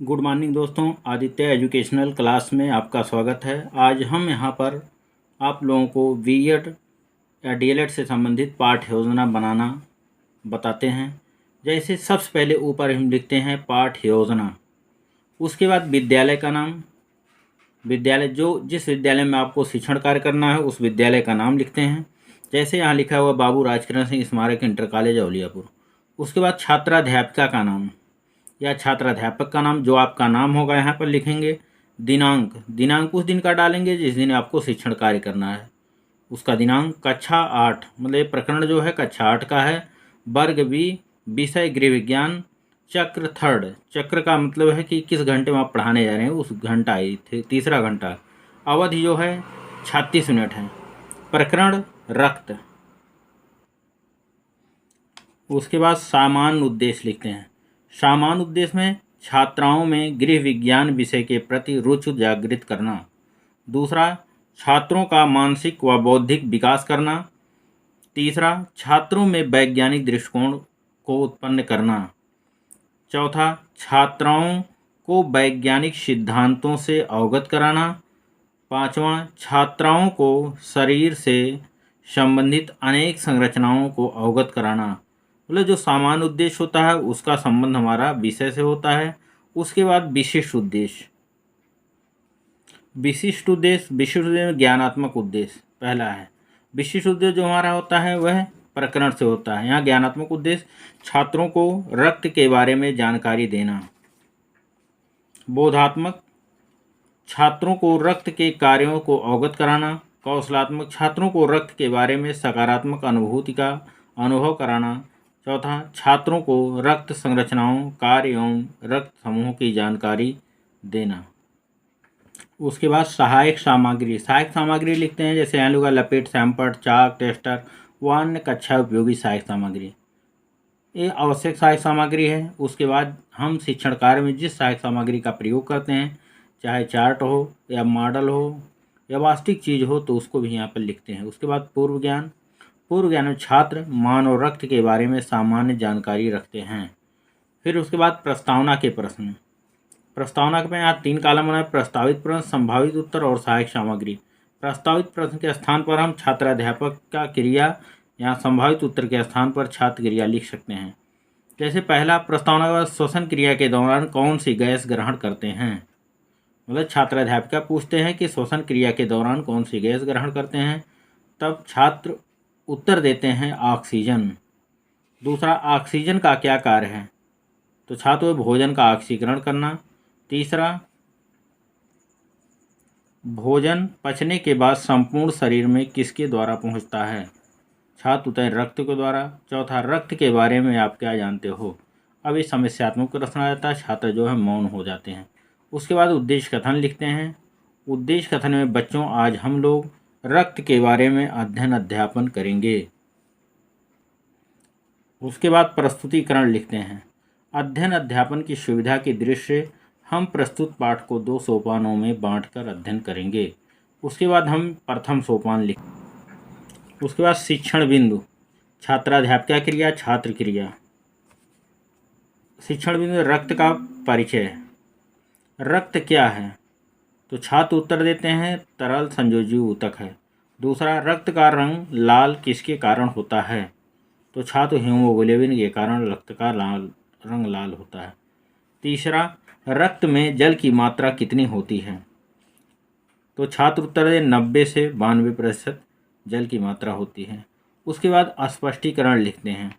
Good morning दोस्तों, Aditya educational class में आपका स्वागत है। आज हम यहाँ पर आप लोगों को बीएड या डीएलएड से संबंधित पाठ योजना बनाना बताते हैं। जैसे सबसे पहले ऊपर हम लिखते हैं पाठ योजना, उसके बाद विद्यालय का नाम, विद्यालय जिस विद्यालय में आपको शिक्षण कार्य करना है उस विद्यालय का नाम लिखते हैं। जैसे यहाँ लिखा हुआ बाबू राजकिरण सिंह स्मारक इंटर कॉलेज औलियापुर। उसके बाद छात्राध्यापिका का नाम या छात्राध्यापक का नाम, जो आपका नाम होगा यहाँ पर लिखेंगे। दिनांक उस दिन का डालेंगे जिस दिन आपको शिक्षण कार्य करना है, उसका दिनांक। कक्षा 8 मतलब प्रकरण जो है कक्षा 8 का है। वर्ग बी, विषय गृह विज्ञान। चक्र थर्ड, चक्र का मतलब है कि किस घंटे में आप पढ़ाने जा रहे हैं, उस घंटा तीसरा घंटा। अवधि जो है 36 मिनट है। प्रकरण रक्त। उसके बाद सामान्य उद्देश्य लिखते हैं। सामान्य उद्देश्य में छात्राओं में गृह विज्ञान विषय के प्रति रुचि जागृत करना। दूसरा, छात्रों का मानसिक व बौद्धिक विकास करना। तीसरा, छात्रों में वैज्ञानिक दृष्टिकोण को उत्पन्न करना। चौथा, छात्राओं को वैज्ञानिक सिद्धांतों से अवगत कराना। पांचवा, छात्राओं को शरीर से संबंधित अनेक संरचनाओं को अवगत कराना। मतलब जो सामान्य उद्देश्य होता है उसका संबंध हमारा विषय से होता है। उसके बाद विशिष्ट उद्देश्य। विशिष्ट उद्देश्य में ज्ञानात्मक उद्देश्य पहला है। विशिष्ट उद्देश्य जो हमारा होता है वह प्रकरण से होता है। यहाँ ज्ञानात्मक उद्देश्य छात्रों को रक्त के बारे में जानकारी देना। बोधात्मक, छात्रों को रक्त के कार्यों को अवगत कराना। कौशलात्मक, छात्रों को रक्त के बारे में सकारात्मक अनुभूति का अनुभव कराना। चौथा, छात्रों को रक्त संरचनाओं, कार्य एवं रक्त समूहों की जानकारी देना। उसके बाद सहायक सामग्री लिखते हैं। जैसे यहाँ लोग लपेट, सैंपट, चाक, टेस्टर व अन्य कक्षा उपयोगी सहायक सामग्री, ये आवश्यक सहायक सामग्री है। उसके बाद हम शिक्षण कार्य में जिस सहायक सामग्री का प्रयोग करते हैं, चाहे चार्ट हो या मॉडल हो या वास्तविक चीज़ हो, तो उसको भी यहाँ पर लिखते हैं। उसके बाद पूर्व ज्ञान में छात्र मानव रक्त के बारे में सामान्य जानकारी रखते हैं। फिर उसके बाद प्रस्तावना के प्रश्न। प्रस्तावना में यहाँ 3 कॉलम बनाए: प्रस्तावित प्रश्न, संभावित उत्तर और सहायक सामग्री। प्रस्तावित प्रश्न के स्थान पर हम छात्राध्यापक का क्रिया या संभावित उत्तर के स्थान पर छात्र क्रिया लिख सकते हैं। जैसे पहला प्रस्तावना के बाद श्वसन क्रिया के दौरान कौन सी गैस ग्रहण करते हैं। मतलब छात्राध्यापिका पूछते हैं कि श्वसन क्रिया के दौरान कौन सी गैस ग्रहण करते हैं, तब छात्र उत्तर देते हैं ऑक्सीजन। दूसरा, ऑक्सीजन का क्या कार्य है, तो छात्र भोजन का ऑक्सीकरण करना। तीसरा, भोजन पचने के बाद संपूर्ण शरीर में किसके द्वारा पहुंचता है, छात्र उत्तर रक्त के द्वारा। चौथा, रक्त के बारे में आप क्या जानते हो। अब ये समस्यात्मक प्रश्न आ जाता है, छात्र जो है मौन हो जाते हैं। उसके बाद उद्देश्य कथन लिखते हैं। उद्देश्य कथन में बच्चों आज हम लोग रक्त के बारे में अध्ययन करेंगे। उसके बाद प्रस्तुतिकरण लिखते हैं। अध्ययन अध्यापन की सुविधा की दृष्टि से हम प्रस्तुत पाठ को 2 सोपानों में बांटकर अध्ययन करेंगे। उसके बाद हम प्रथम सोपान उसके बाद शिक्षण बिंदु, छात्राध्यापिका क्रिया, छात्र क्रिया। शिक्षण बिंदु, रक्त का परिचय। रक्त क्या है, तो छात्र उत्तर देते हैं तरल संयोजी ऊतक है। दूसरा, रक्त का रंग लाल किसके कारण होता है, तो छात्र हीमोग्लोबिन के कारण रक्त का रंग लाल होता है। तीसरा, रक्त में जल की मात्रा कितनी होती है, तो छात्र उत्तर दे 90 से 92% जल की मात्रा होती है। उसके बाद स्पष्टीकरण लिखते हैं,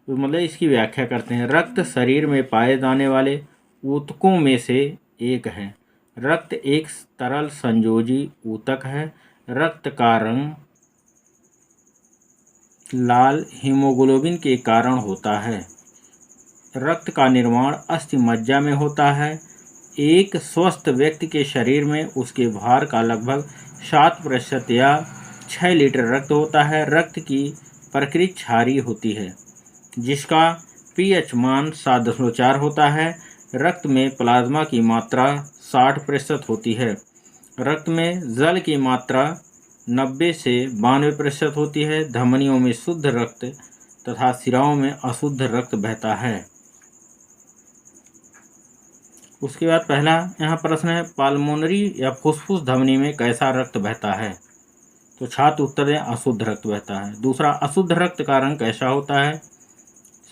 तो मतलब इसकी व्याख्या करते हैं। रक्त शरीर में पाए जाने वाले ऊतकों में से एक है। रक्त एक तरल संयोजी ऊतक है। रक्त का रंग लाल हीमोग्लोबिन के कारण होता है। रक्त का निर्माण अस्थि मज्जा में होता है। एक स्वस्थ व्यक्ति के शरीर में उसके भार का लगभग 7% या 6 लीटर रक्त होता है। रक्त की प्रकृति क्षारीय होती है, जिसका पीएच मान 7.4 होता है। रक्त में प्लाज्मा की मात्रा 60% होती है। रक्त में जल की मात्रा 90 से 92% होती है। धमनियों में शुद्ध रक्त तथा सिराओं में अशुद्ध रक्त बहता है। उसके बाद पहला यहाँ प्रश्न है, पाल्मोनरी या फुफ्फुस धमनी में कैसा रक्त बहता है? तो छात्र उत्तर दें, अशुद्ध रक्त बहता है। दूसरा, अशुद्ध रक्त का रंग कैसा होता है?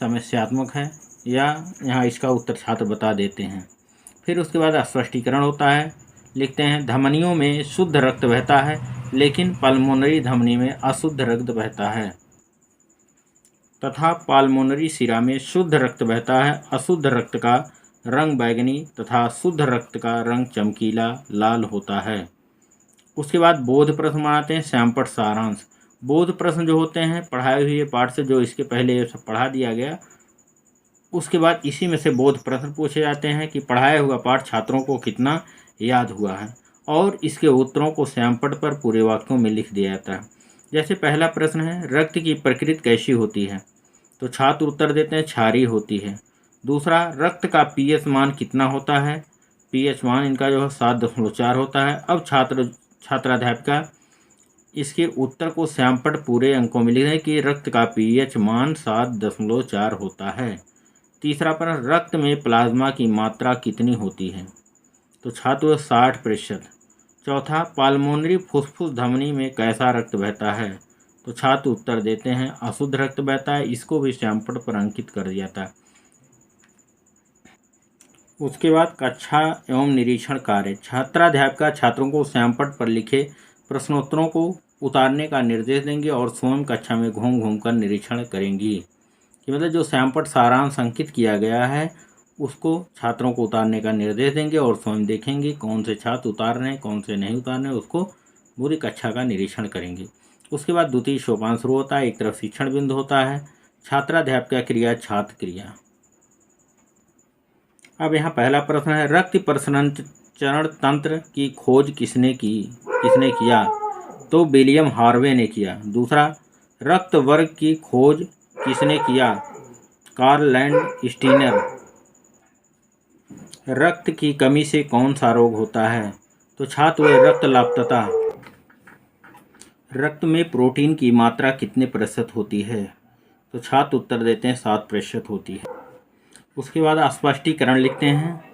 समस्यात्मक है, या यहाँ इसका उत्तर छात्र बता देते हैं। फिर उसके बाद स्पष्टीकरण होता है, लिखते हैं, धमनियों में शुद्ध रक्त बहता है लेकिन पल्मोनरी धमनी में अशुद्ध रक्त बहता है, तथा पाल्मोनरी शिरा में शुद्ध रक्त बहता है। अशुद्ध रक्त का रंग बैंगनी तथा शुद्ध रक्त का रंग चमकीला लाल होता है। उसके बाद बोध प्रश्न बनाते हैं, श्यामपट्ट सारांश। बोध प्रश्न जो होते हैं पढ़ाए हुए पाठ से, जो इसके पहले पढ़ा दिया गया, उसके बाद इसी में से बोध प्रश्न पूछे जाते हैं कि पढ़ाया हुआ पाठ छात्रों को कितना याद हुआ है, और इसके उत्तरों को श्यामपट्ट पर पूरे वाक्यों में लिख दिया जाता है। जैसे पहला प्रश्न है, रक्त की प्रकृति कैसी होती है? तो छात्र उत्तर देते हैं, क्षारीय होती है। दूसरा, रक्त का पीएच मान कितना होता है? पीएच मान इनका जो है 7.4 होता है। अब छात्राध्यापिका इसके उत्तर को श्यामपट्ट पूरे अंकों में लिख रहे हैं कि रक्त का पीएच मान 7.4 होता है। तीसरा प्रश्न, रक्त में प्लाज्मा की मात्रा कितनी होती है? तो छात्र 60%। चौथा, पाल्मोनरी फुफ्फुस धमनी में कैसा रक्त बहता है? तो छात्र उत्तर देते हैं, अशुद्ध रक्त बहता है। इसको भी श्यामपट्ट पर अंकित कर दिया था। उसके बाद कक्षा एवं निरीक्षण कार्य। छात्राध्यापिका छात्रों को श्यामपट्ट पर लिखे प्रश्नोत्तरों को उतारने का निर्देश देंगे और स्वयं कक्षा में घूम घूम कर निरीक्षण करेंगी। कि मतलब जो श्यामपट्ट सारांश अंकित किया गया है उसको छात्रों को उतारने का निर्देश देंगे और स्वयं देखेंगे कौन से छात्र उतार रहे हैं, कौन से नहीं उतार रहे हैं, उसको पूरी कक्षा का निरीक्षण करेंगे। उसके बाद द्वितीय सोपान शुरू होता है। एक तरफ शिक्षण बिंदु होता है, छात्राध्यापिका क्रिया, छात्र क्रिया। अब यहाँ पहला प्रश्न है, रक्त प्रसंचरण तंत्र की खोज किसने किया? तो विलियम हार्वे ने किया। दूसरा, रक्त वर्ग की खोज किसने किया? Karl Landsteiner. रक्त की कमी से कौन सा रोग होता है? तो छात्र रक्तलाप्तता। रक्त में प्रोटीन की मात्रा कितने प्रतिशत होती है? तो छात्र उत्तर देते हैं 7% होती है। उसके बाद स्पष्टीकरण लिखते हैं,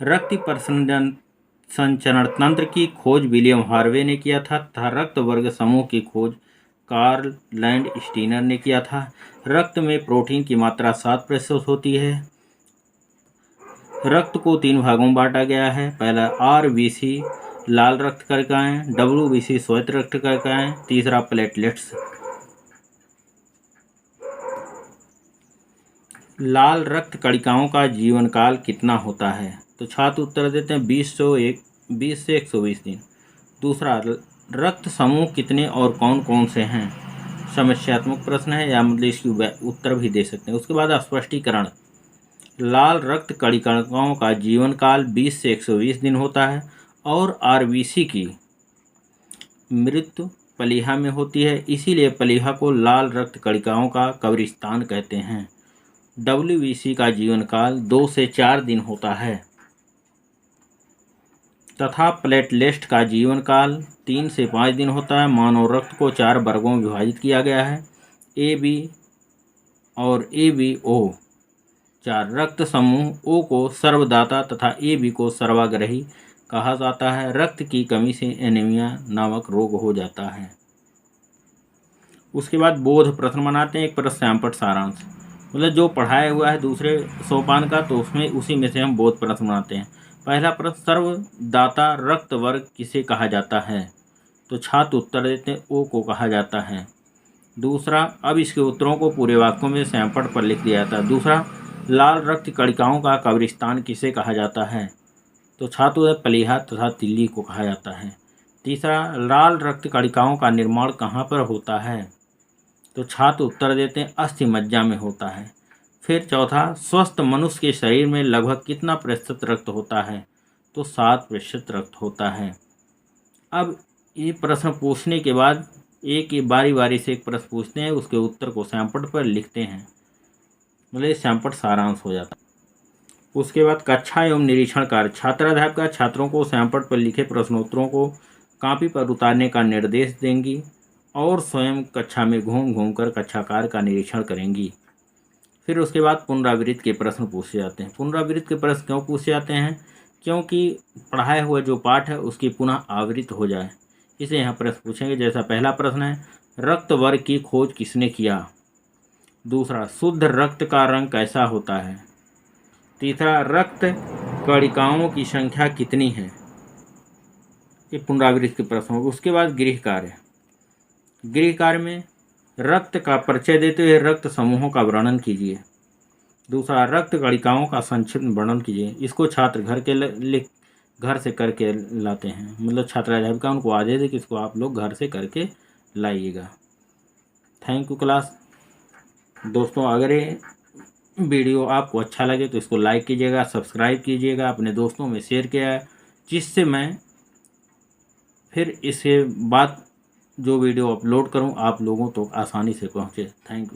रक्त प्रसंचरण तंत्र की खोज विलियम हार्वे ने किया था तथा रक्त वर्ग समूह की खोज कार्ल लैंडस्टीनर ने किया था। रक्त में प्रोटीन की मात्रा 7% होती है। रक्त को 3 भागों में बांटा गया है। पहला RBC लाल रक्त कणिकाएं, WBC श्वेत रक्त कणिकाएं, तीसरा प्लेटलेट्स। लाल रक्त कणिकाओं का जीवन काल कितना होता है? तो छात्र उत्तर देते हैं 20 से 120 दिन। दूसरा, रक्त समूह कितने और कौन कौन से हैं? समस्यात्मक प्रश्न है, या मतलब इसकी उत्तर भी दे सकते हैं। उसके बाद स्पष्टीकरण, लाल रक्त कणिकाओं का जीवन काल 20 से 120 दिन होता है और RBC की मृत्यु प्लीहा में होती है, इसीलिए प्लीहा को लाल रक्त कणिकाओं का कब्रिस्तान कहते हैं। WBC का जीवन काल 2 से 4 दिन होता है तथा प्लेटलेट्स का जीवन काल 3 से 5 दिन होता है। मानव रक्त को 4 वर्गों में विभाजित किया गया है, AB और ABO। 4 रक्त समूह O को सर्वदाता तथा AB को सर्वाग्रही कहा जाता है। रक्त की कमी से एनीमिया नामक रोग हो जाता है। उसके बाद बोध प्रश्न बनाते हैं। एक प्रश्न श्यामपट्ट सारांश, मतलब जो पढ़ाया हुआ है दूसरे सोपान का, तो उसमें उसी में से हम बोध प्रश्न बनाते हैं। पहला प्रश्न, सर्वदाता रक्त वर्ग किसे कहा जाता है? तो छात्र उत्तर देते हैं O को कहा जाता है। दूसरा, अब इसके उत्तरों को पूरे वाक्यों में श्यामपट्ट पर लिख दिया जाता है। दूसरा, लाल रक्त कणिकाओं का कब्रिस्तान किसे कहा जाता है? तो छात्र प्लीहा तथा तिल्ली को कहा जाता है। तीसरा, लाल रक्त कणिकाओं का निर्माण कहाँ पर होता है? तो छात्र उत्तर देते हैं अस्थि मज्जा में होता है। फिर चौथा, स्वस्थ मनुष्य के शरीर में लगभग कितना प्रतिशत रक्त होता है? तो 7% रक्त होता है। अब ये प्रश्न पूछने के बाद एक बारी बारी से एक प्रश्न पूछते हैं, उसके उत्तर को श्यामपट्ट पर लिखते हैं, मतलब श्यामपट्ट सारांश हो जाता है। उसके बाद कक्षा एवं निरीक्षण कार्य। छात्राध्यापिका छात्रों को श्यामपट्ट पर लिखे प्रश्नोत्तरों को कॉपी पर उतारने का निर्देश देंगी और स्वयं कक्षा में घूम घूम कर कक्षा कार्य का निरीक्षण करेंगी। फिर उसके बाद पुनरावृत्ति के प्रश्न पूछे जाते हैं। पुनरावृत्ति के प्रश्न क्यों पूछे जाते हैं? क्योंकि पढ़ाया हुआ जो पाठ है उसकी पुनः आवृत्ति हो जाए। इसे यहाँ प्रश्न पूछेंगे। जैसा पहला प्रश्न है, रक्त वर्ग की खोज किसने किया? दूसरा, शुद्ध रक्त का रंग कैसा होता है? तीसरा, रक्त कणिकाओं की संख्या कितनी है? ये पुनरावृत्ति के प्रश्न होंगे। उसके बाद गृह कार्य। गृह कार्य में रक्त का परिचय देते हुए रक्त समूहों का वर्णन कीजिए। दूसरा, रक्त कणिकाओं का संक्षिप्त वर्णन कीजिए। इसको छात्र घर से करके लाते हैं, मतलब छात्र अध्यापिका उनको आदेश है कि इसको आप लोग घर से करके लाइएगा। Thank you class. दोस्तों, अगर ये वीडियो आपको अच्छा लगे तो इसको लाइक कीजिएगा, सब्सक्राइब कीजिएगा, अपने दोस्तों में शेयर किया, जिससे मैं फिर इसके बाद जो वीडियो अपलोड करूं आप लोगों तो आसानी से पहुंचे। Thank you.